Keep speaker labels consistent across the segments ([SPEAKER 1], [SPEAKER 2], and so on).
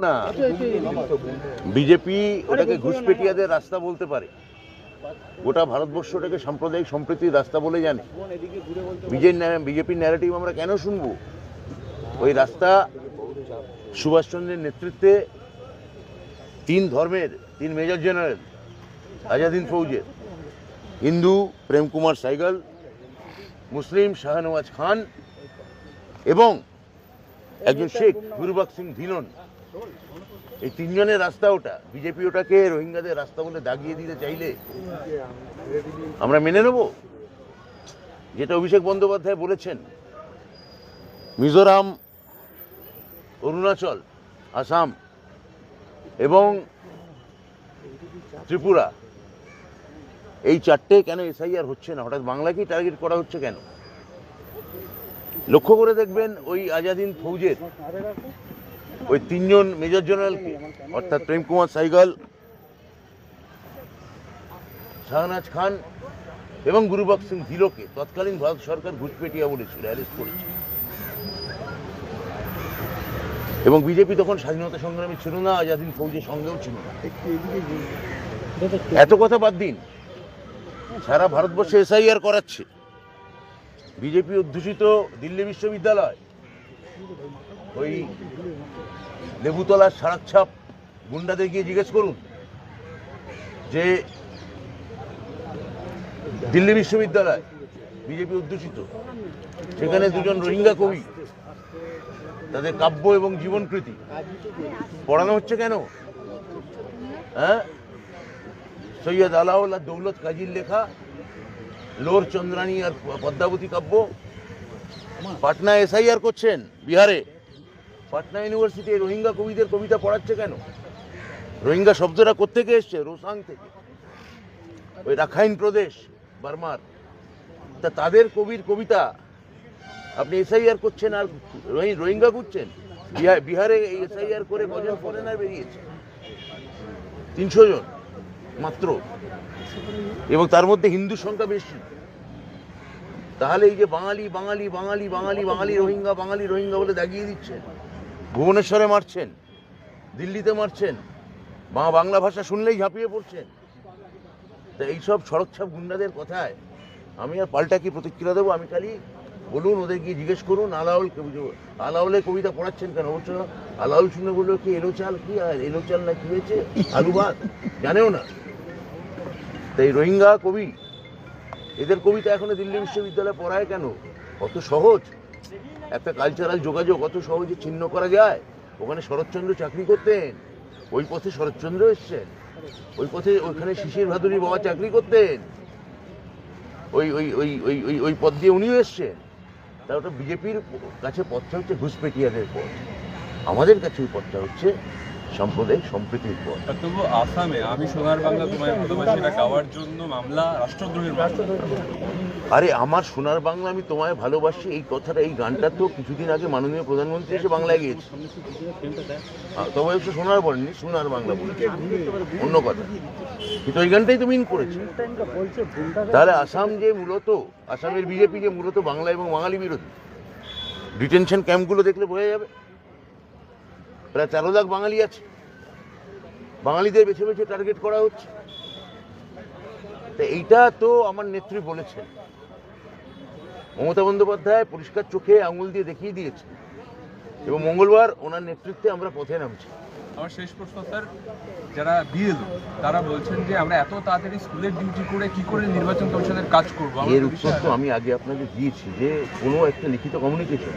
[SPEAKER 1] না, বিজেপি ওটাকে ঘুষপেটিয়াদের রাস্তা বলতে পারে, গোটা ভারতবর্ষ ওটাকে সাম্প্রদায়িক সম্প্রীতির রাস্তা বলে জানে। বিজেপির ন্যারেটিভ আমরা কেন শুনবো? ওই রাস্তা সুভাষচন্দ্রের নেতৃত্বে তিন ধর্মের তিন মেজর জেনারেল আজাদ হিন্দ ফৌজের, হিন্দু প্রেম কুমার সাইগল, মুসলিম শাহনওয়াজ খান এবং একজন শেখ গুরুবক্স সিং ধিলন, এই তিনজনের রাস্তা ওটা। বিজেপি ওটাকে রোহিঙ্গাদের রাস্তা বলে দাগিয়ে দিতে চাইলে আমরা মেনে নেব? যেটা অভিষেক বন্দ্যোপাধ্যায় বলেছেন, মিজোরাম, অরুণাচল, আসাম এবং ত্রিপুরা, এই চারটে কেন এসআইআর হচ্ছে না? হঠাৎ বাংলাকেই টার্গেট করা হচ্ছে কেন? লক্ষ্য করে দেখবেন ওই আজাদ হিন্দ ফৌজের ওই তিনজন মেজর জেনারেলকে, অর্থাৎ প্রেম কুমার সাইগল, শাহনাজ খান এবং গুরুবক্স সিং ধিলোকে তৎকালীন ভারত সরকার ঘুষপেটিয়া বলেছিল, অ্যারেস্ট করেছিল। এবং বিজেপি তখন স্বাধীনতা সংগ্রামী ছিল না, আজাদ হিন্দ ফৌজের সঙ্গেও ছিল না। এত কথা বাদ দিন, সারা ভারতবর্ষে এসআইআর করাচ্ছে। বিজেপি অধ্যুষিত দিল্লি বিশ্ববিদ্যালয়, ওই লেবুতলার সারাচ্ছাপ গুন্ডাদের গিয়ে জিজ্ঞেস করুন যে দিল্লি বিশ্ববিদ্যালয় বিজেপি অধ্যুষিত, সেখানে দুজন রোহিঙ্গা কবি, তাদের কাব্য এবং জীবনকৃতি পড়ানো হচ্ছে কেন? হ্যাঁ, সৈয়দ আলাউল্লাহ দৌলত কাজীর লেখা লোর চন্দ্রানী আর পদ্মাবতী কাব্য পাটনা এসআইআর করছেন। বিহারে পাটনা ইউনিভার্সিটি রোহিঙ্গা কবিদের কবিতা পড়াচ্ছে কেন? রোহিঙ্গা শব্দটা কোত্থেকে এসছে? রোসাং থেকে, ওই রাখাইন প্রদেশ বার্মার। তা তাদের কবির কবিতা আপনি এসআইআর করছেন আর রোহিঙ্গা খুঁজছেন? বিহারে এই এসআইআর করে কজন ফরেনার বেরিয়েছে? 300 জন মাত্র, এবং তার মধ্যে হিন্দু সংখ্যা বেশি। তাহলে এই যে বাঙালি বাঙালি বাঙালি বাঙালি বাঙালি রোহিঙ্গা বাঙালি রোহিঙ্গা বলে দাগিয়ে দিচ্ছেন, ভুবনেশ্বরে মারছেন, দিল্লিতে মারছেন, বাংলা ভাষা শুনলেই ঝাঁপিয়ে পড়ছেন। তা এইসব সড়কছাপ গুন্ডাদের কথায় আমি আর পাল্টা কি প্রতিক্রিয়া দেবো? আমি খালি বলুন, ওদের গিয়ে জিজ্ঞেস করুন আলাউলের কবিতা পড়াচ্ছেন কেন? অবশ্য আলাউল শুনে বললো কি এলো চাল, কি আর এলো চাল না কি হয়েছে, আলু ভাত জানেও না। তাই রোহিঙ্গা কবি, এদের কবিতা এখনো দিল্লি বিশ্ববিদ্যালয়ে পড়ায় কেন? কত সহজ একটা কালচারাল যোগাযোগ, কত সহজে ছিন্ন করা যায়। ওখানে শরৎচন্দ্র চাকরি করতেন, ওই পথে শরৎচন্দ্র এসছেন, ওই পথে ওইখানে শিশির ভাদুরী বাবা চাকরি করতেন, ওই ওই ওই ওই ওই ওই পথ দিয়ে উনিও এসছেন। তা ওটা বিজেপির কাছে পথটা হচ্ছে ঘুষপেটিয়াদের পথ, আমাদের কাছে ওই পথটা হচ্ছে সাম্প্রদায়িক সম্প্রীতির পথ।
[SPEAKER 2] তবু আসামে আমি সোনার বাংলা তোমায় ভালোবাসি এটা গাওয়ার জন্য মামলা, রাষ্ট্রদ্রোহের মামলা।
[SPEAKER 1] আরে আমার সোনার বাংলা আমি তোমায় ভালোবাসি, এই কথাটা, এই গানটা তো কিছুদিন আগে মাননীয় প্রধানমন্ত্রী এসে বাংলায় গিয়েছে। তবে এসে সোনার বলেননি, সোনার বাংলা বলেছে, অন্য কথা, কিন্তু ওই গানটাই তো মিন করেছে। তাহলে আসাম যে মূলত, আসামের বিজেপি যে মূলত বাংলা এবং বাঙালি বিরোধী, ডিটেনশন ক্যাম্পগুলো দেখলে বোঝা যাবে। প্রায় 13 লাখ বাঙালি আছে, বাঙালিদের বেছে বেছে টার্গেট করা হচ্ছে। তা এইটা তো আমার নেত্রী বলেছেন, মমতা বন্দ্যোপাধ্যায় পরিষ্কার চোখে আঙুল দিয়ে দেখিয়ে দিয়েছে, এবং মঙ্গলবার ওনার নেতৃত্বে আমরা পথে নামছি।
[SPEAKER 2] আমার শেষ প্রশ্ন স্যার, যারা বিএলও তারা বলছেন যে আমরা এত তাড়াতাড়ি স্কুলের ডিউটি করে কি করে নির্বাচন কমিশনের কাজ করবো?
[SPEAKER 1] এর উত্তর তো আমি আগে আপনাকে দিয়েছি, যে কোনো একটা লিখিত কমিউনিকেশন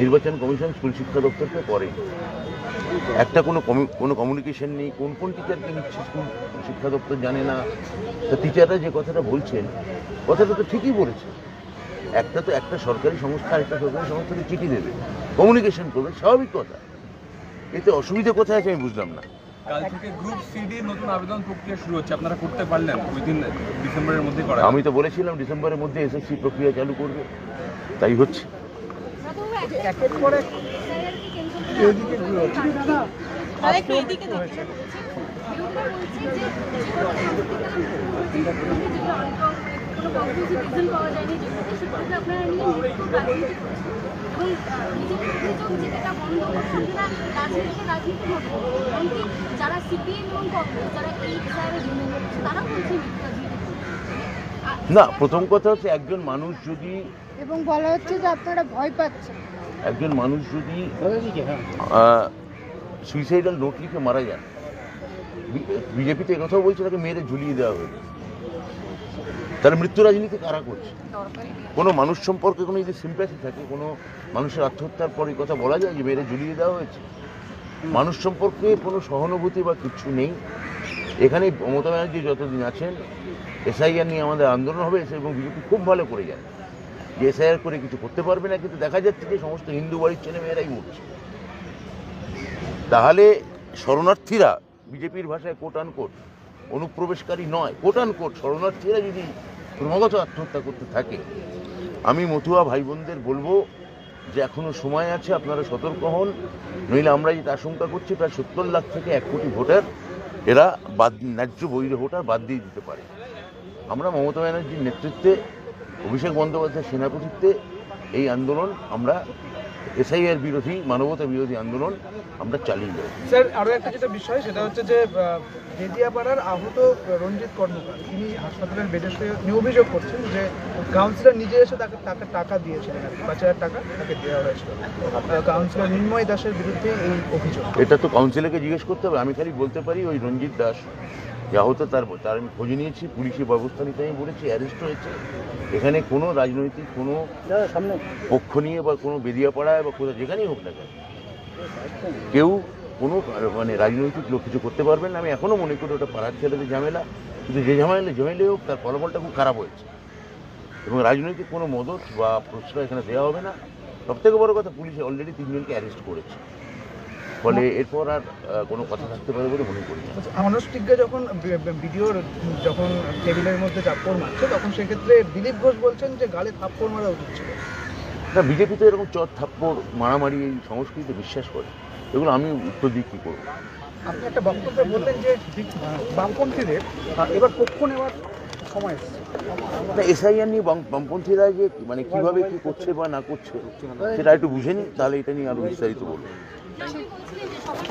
[SPEAKER 1] নির্বাচন কমিশন স্কুল শিক্ষা দপ্তরকে করে, একটা কোনো কমিউনিকেশন নেই। কোন টিচারকে নিচ্ছে স্কুল শিক্ষা দপ্তর জানে না। তা টিচাররা যে কথাটা বলছেন, কথাটা তো ঠিকই বলেছে। একটা সরকারি সংস্থা একটা সরকারি সংস্থাকে চিঠি দেবে, কমিউনিকেশন করবে, স্বাভাবিক কথা। এতে অসুবিধা কোথায় আছে আমি বুঝলাম না।
[SPEAKER 2] কাল থেকে গ্রুপ সিডির নতুন আবেদন প্রক্রিয়া শুরু হচ্ছে, আপনারা করতে পারলেন উইদিন ডিসেম্বরের মধ্যে করা?
[SPEAKER 1] আমি তো বলেছিলাম ডিসেম্বরের মধ্যে এসএসসি প্রক্রিয়া চালু করবে, তাই হচ্ছে।
[SPEAKER 3] এবং বিজেপির অভিযোগ যে এটা বন্ধ করছেন না, রাজনীতি হবে। এমনকি যারা সিপিএম এবং কংগ্রেস যারা এই এসআইআর বিরোধিতা করছে তারাও বলছে রাজনীতি করছে।
[SPEAKER 1] না, প্রথম কথা হচ্ছে একজন মানুষ যদি
[SPEAKER 4] এবং বলা হচ্ছে যে আপনারা ভয় পাচ্ছেন।
[SPEAKER 1] সুইসাইডাল নোট লিখে মারা যান, বিজেপি তো একথাও বলছে তাকে মেরে ঝুলিয়ে দেওয়া হয়েছে, তাহলে মৃত্যু রাজনীতি কারা করছে? কোনো মানুষ সম্পর্কে কোনো যদি সিম্প্যাথি থাকে, কোনো মানুষের আত্মহত্যার পর এই কথা বলা যায় যে মেরে ঝুলিয়ে দেওয়া হয়েছে? মানুষ সম্পর্কে কোনো সহানুভূতি বা কিছু নেই। এখানে মমতা ব্যানার্জি যতদিন আছেন এসআইআর নিয়ে আমাদের আন্দোলন হবে এবং বিজেপি খুব ভালো করে জানে যে এসআইআর করে কিছু করতে পারবে না, কিন্তু দেখা যাচ্ছে যে সমস্ত হিন্দু বাড়ির ছেলে মেয়েরাই মরছে। তাহলে শরণার্থীরা, বিজেপির ভাষায় কোট আন কোট অনুপ্রবেশকারী নয়, কোট আন কোট শরণার্থীরা যদি ক্রমাগত আত্মহত্যা করতে থাকে, আমি মতুয়া ভাই বোনদের বলবো যে এখনো সময় আছে, আপনারা সতর্ক হন, নইলে আমরা যেটা আশঙ্কা করছি প্রায় 70 লাখ থেকে 1 কোটি ভোটার এরা ন্যায্য বৈধ ভোটার বাদ দিয়ে দিতে পারে। আমরা মমতা ব্যানার্জির নেতৃত্বে, অভিষেক বন্দ্যোপাধ্যায়ের সেনাপতিত্বে এই আন্দোলন আমরা এসআইআর বিরোধী, মানবতা বিরোধী আন্দোলন আমরা চালিয়ে যাব।
[SPEAKER 5] স্যার, আরও একটা যেটা বিষয় সেটা হচ্ছে যে বেদিয়াপাড়ার আহত রঞ্জিত কর্মকার তিনি হাসপাতালের বেডে শুয়ে অভিযোগ করছেন যে কাউন্সিলর নিজে এসে তাকে টাকা দিয়েছিলেন, 5,000 টাকা তাকে দেওয়া হয়েছিল। কাউন্সিলর নির্ময় দাসের বিরুদ্ধে এই অভিযোগ।
[SPEAKER 1] এটা তো কাউন্সিলরকে জিজ্ঞেস করতে হবে, আমি খালি বলতে পারি ওই রঞ্জিত দাস যা হতো তার আমি খোঁজ নিয়েছি, পুলিশি ব্যবস্থা নিতে আমি বলেছি, অ্যারেস্ট হয়েছে। এখানে কোনো রাজনৈতিক কোনো পক্ষ নিয়ে বা কোনো বেদিয়াপাড়ায় বা কোথাও যেখানেই হোক না কেন কেউ কোনো রাজনৈতিক লোক কিছু করতে পারবেন না। আমি এখনও মনে করি ওটা পাড়ার ছেলেদের ঝামেলা, কিন্তু যে ঝামেলে হোক তার ফলাফলটা খুব খারাপ হয়েছে এবং রাজনৈতিক কোনো মদত বা প্রশ্রয় এখানে দেওয়া হবে না। সবথেকে বড় কথা, পুলিশ অলরেডি 3 জনকে অ্যারেস্ট করেছে, ফলে এরপর আর কোনো কথা থাকতে পারে বলে মনে করি না।
[SPEAKER 5] অনস্টিজ্ঞা যখন ভিডিওর যখন টেবিলের মধ্যে চাপ্পড় মারছে তখন সেক্ষেত্রে দিলীপ ঘোষ বলছেন যে গালে থাপ্পড় মারা উচিত ছিল
[SPEAKER 1] না। বিজেপি তো এরকম চর থাপ্পড় মারামারি এই সংস্কৃতিতে বিশ্বাস করে, এগুলো আমি উত্তর দিয়ে কী করবো?
[SPEAKER 5] আপনি একটা বক্তব্যে বললেন যে বামপন্থীদের এবার পক্ষ নেওয়ার সময় এসেছে।
[SPEAKER 1] না, এসআইআর নিয়ে বামপন্থীরা যে কীভাবে কী করছে বা না করছে সেটা একটু বুঝে নিই, তাহলে এটা নিয়ে আরও বিস্তারিত বলবো।
[SPEAKER 3] বলছিলেন যে সবাই